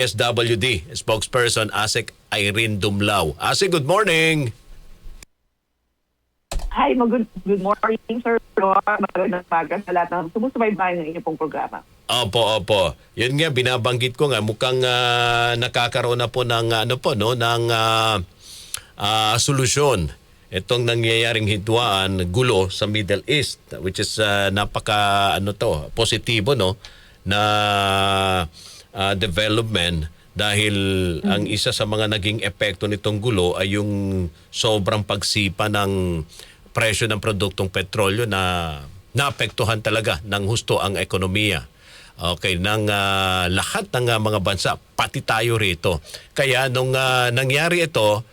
DSWD spokesperson ASEC Irene Dumlao. ASEC, good morning. Hi, good morning, Sir Ron. Magandang umaga sa lahat ng sumusubaybay ng inyong pong programa. Opo. Yun nga, binabanggit ko nga, mukhang nakakaroon na po ng, solusyon. Itong nangyayaring hidwaan, gulo sa Middle East, which is positibo, no, na development dahil ang isa sa mga naging epekto nitong gulo ay yung sobrang pagsipa ng presyo ng produktong petrolyo na naapektuhan talaga ng husto ang ekonomiya. Okay, ng lahat ng mga bansa, pati tayo rito. Kaya nung nangyari ito,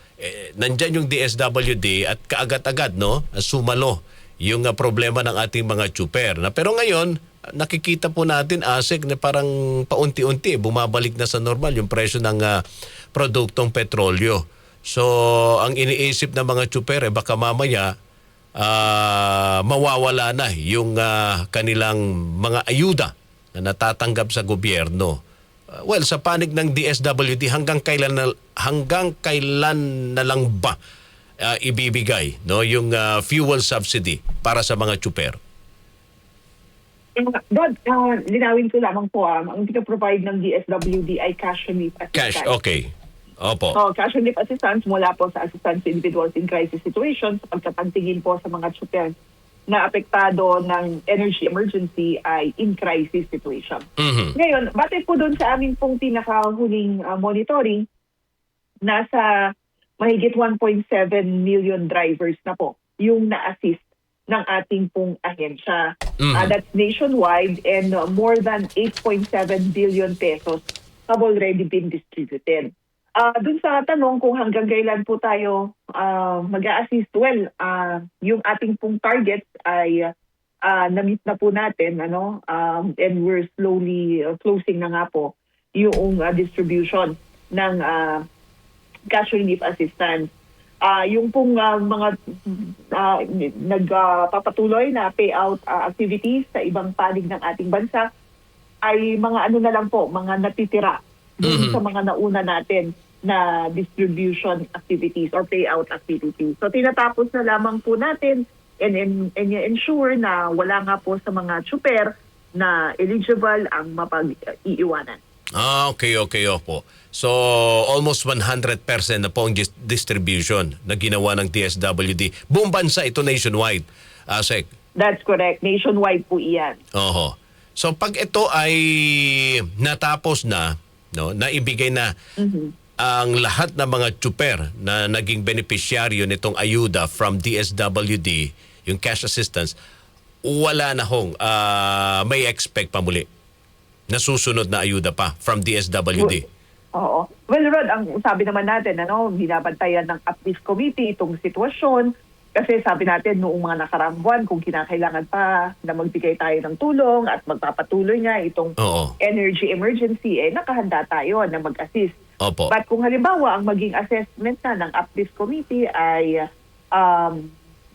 nandyan yung DSWD at kaagad-agad, no, sumalo yung problema ng ating mga tsuper. Pero ngayon, nakikita po natin, ASEC, na parang paunti-unti bumabalik na sa normal yung presyo ng produktong petrolyo. So, ang iniisip ng mga tsuper, baka mamaya mawawala na yung kanilang mga ayuda na natatanggap sa gobyerno. Well, sa panig ng DSWD, hanggang kailan na lang ba ibibigay, no, yung fuel subsidy para sa mga tsuper? Rod, linawin ko lamang po, ang provide ng DSWD ay cash relief assistance. Cash, okay. Opo. So, cash relief assistance mula po sa assistance to individuals in crisis situations, pagkapantingin po sa mga tsuper na apektado ng energy emergency ay in crisis situation. Mm-hmm. Ngayon, batay po doon sa aming pong pinakahuling monitoring, nasa mahigit 1.7 million drivers na po yung na-assist ng ating pong ahensya. That's nationwide, and more than 8.7 billion pesos have already been distributed. Dun sa tanong kung hanggang kailan po tayo mag-a-assist, well, yung ating pong targets ay na-meet na po natin, and we're slowly closing na nga po yung distribution ng cash relief assistance. Yung pong mga nagpapatuloy na payout activities sa ibang panig ng ating bansa ay mga na lang po, mga natitira dun sa mga nauna natin na distribution activities or payout activities. So tinatapos na lamang po natin and ensure na wala nga po sa mga tsuper na eligible ang mapag-iiwanan. Okay, opo. So, almost 100% na po ang distribution na ginawa ng DSWD. Buong bansa ito nationwide, ASEC. That's correct. Nationwide po iyan. Oho. So, pag ito ay natapos na, no, naibigay na ang lahat ng mga tsuper na naging beneficiaryo nitong ayuda from DSWD, yung cash assistance, wala na hong may expect pa muli na susunod na ayuda pa from DSWD. Oo. Well, Rod, ang sabi naman natin, binabantayan ng Uplift Committee itong sitwasyon kasi sabi natin noong mga nakaraang buwan kung kinakailangan pa na magbigay tayo ng tulong at magpapatuloy nga itong energy emergency, nakahanda tayo na mag-assist. Opo. But kung halimbawa ang maging assessment na ng Uplift Committee ay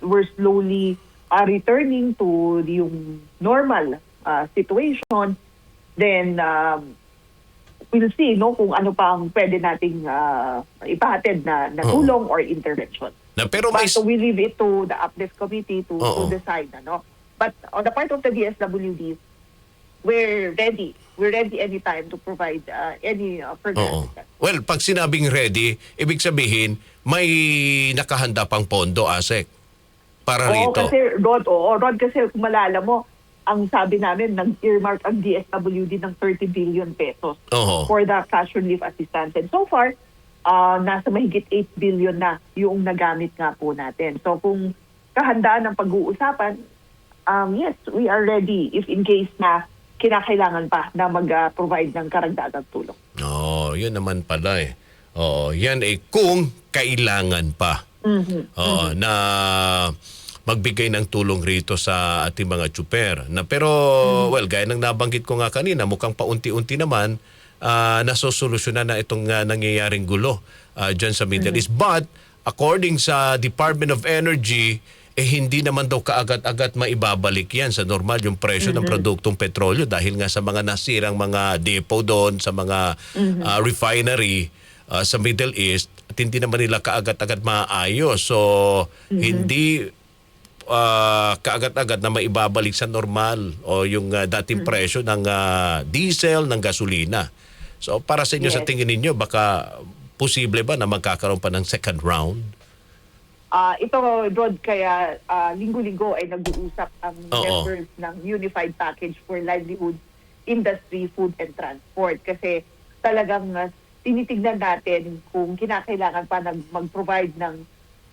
we're slowly returning to yung normal situation, then we'll see kung ano pa ang pwede nating ipahatid na tulong or intervention. Pero But we leave it to the Uplift Committee to decide. But on the part of the DSWD, we're ready. We're ready anytime to provide any further assistance. Well, pag sinabing ready, ibig sabihin may nakahanda pang pondo, ASEC, para rito. Rod, kasi kung malala mo, ang sabi namin, nag-earmark ang DSWD ng 30 billion pesos for the cash relief assistance. And so far, nasa mahigit 8 billion na yung nagamit nga po natin. So kung kahandaan ng pag-uusapan, yes, we are ready if in case na kinakailangan pa na mag-provide ng karagdagang tulong. Yun naman pala eh. Yan kung kailangan pa na magbigay ng tulong rito sa ating mga tsuper. Pero, well, gaya ng nabanggit ko nga kanina, mukhang paunti-unti naman nasosolusyonan na itong nangyayari gulo dyan sa Middle East. But, according sa Department of Energy, hindi naman daw kaagad-agad maibabalik yan sa normal yung presyo ng produktong petrolyo dahil nga sa mga nasirang mga depot doon, sa mga refinery sa Middle East, at hindi naman nila kaagad-agad maayos. So, hindi kaagad-agad na maibabalik sa normal o yung dating presyo ng diesel, ng gasolina. So, para sa inyo, sa tingin ninyo, baka posible ba na magkakaroon pa ng second round? Ito, Rod, kaya linggo-linggo ay nag-uusap ang members ng Unified Package for Livelihood, Industry, Food and Transport. Kasi talagang tinitignan natin kung kinakailangan pa mag-provide ng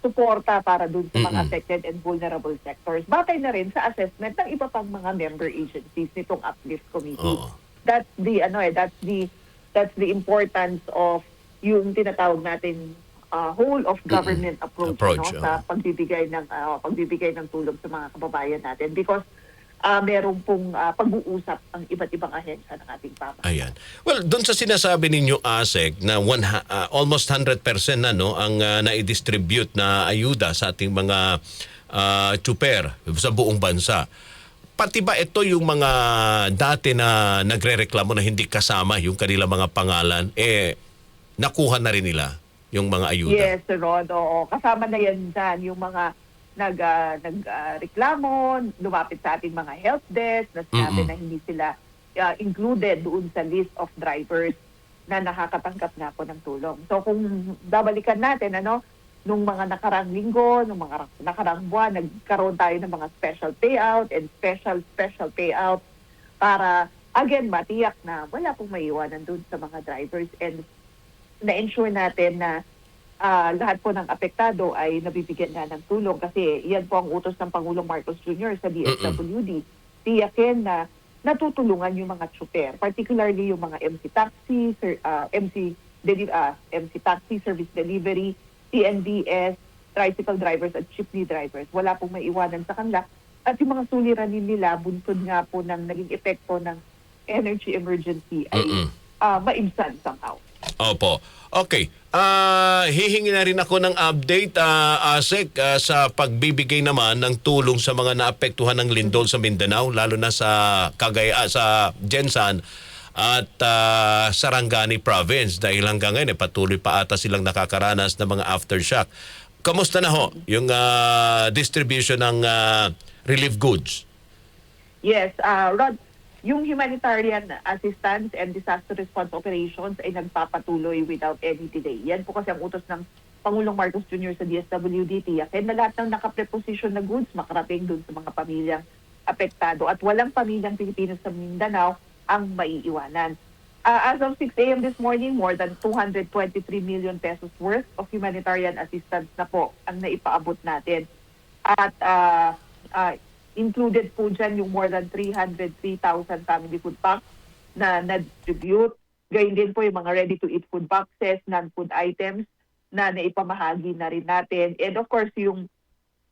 suporta para dun sa mga affected and vulnerable sectors. Batay na rin sa assessment ng iba pang mga member agencies nitong Uplift Committee. That's the importance of yung tinatawag natin whole of government approach sa pagbibigay ng tulong sa mga kababayan natin, because merong pong pag-uusap ang iba't ibang ahensya ng ating pamahalaan. Ayan. Well, doon sa sinasabi ninyo, ASEC, na almost 100% na ang na-distribute na ayuda sa ating mga tsuper sa buong bansa. Pati ba ito yung mga dati na nagrereklamo na hindi kasama yung kanilang mga pangalan, nakuha na rin nila yung mga ayuda? Yes, Rod. Oo. Kasama na yan dyan yung mga nagreklamo, lumapit sa ating mga help desk, na sinabi na hindi sila included doon sa list of drivers na nakakatanggap na po ng tulong. So kung babalikan natin, nung mga nakarang linggo, nung mga nakarang buwan, nagkaroon tayo ng mga special payout and special payout para, again, matiyak na wala pong maiiwanan doon sa mga drivers, and na-ensure natin na lahat po ng apektado ay nabibigyan na ng tulong, kasi yan po ang utos ng Pangulong Marcos Jr. sa DSWD. Tiyakin na natutulungan yung mga tsuper, particularly yung mga MC Taxi, MC Taxi, Service Delivery, TNVS, tricycle drivers at jeepney drivers. Wala pong maiwanan sa kanila. At yung mga suliranin nila, buntod nga po ng naging epekto ng energy emergency ay maibsan somehow. Opo. Okay. Hihingi na rin ako ng update, ASEC, sa pagbibigay naman ng tulong sa mga naapektuhan ng lindol sa Mindanao, lalo na sa sa Jensan at Sarangani Province, dahil hanggang ngayon patuloy pa ata silang nakakaranas ng mga aftershock. Kamusta na ho yung distribution ng relief goods? Yes, Rod, yung humanitarian assistance and disaster response operations ay nagpapatuloy without any delay. Yan po kasi ang utos ng Pangulong Marcos Jr. sa DSWD. Tiyakin na lahat ng nakapreposition na goods makarating dun sa mga pamilyang apektado, at walang pamilyang Pilipino sa Mindanao ang maiiwanan. As of 6 a.m. this morning, more than 223 million pesos worth of humanitarian assistance na po ang naipaabot natin. At included po dyan yung more than 303,000 family food packs na na-distribute. Gayun din po yung mga ready-to-eat food boxes, non-food items na naipamahagi na rin natin. And of course, yung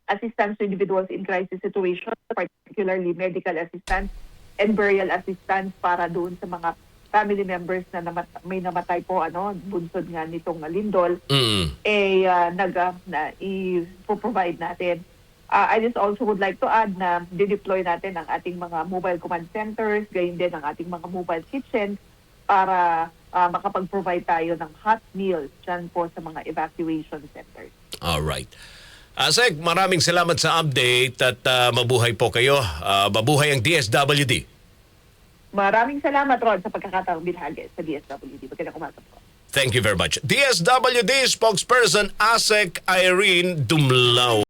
assistance to individuals in crisis situations, particularly medical assistance and burial assistance para doon sa mga family members na may namatay po, bunsod nga nitong lindol, i-provide natin. I just also would like to add na dideploy natin ang ating mga mobile command centers, gayon din ang ating mga mobile kitchen para makapag-provide tayo ng hot meals dyan po sa mga evacuation centers. Alright. ASEC, maraming salamat sa update at mabuhay po kayo. Mabuhay ang DSWD. Maraming salamat, Rod, sa pagkakataong binahagi sa DSWD. Magandang umaga po. Thank you very much. DSWD spokesperson ASEC Irene Dumlao.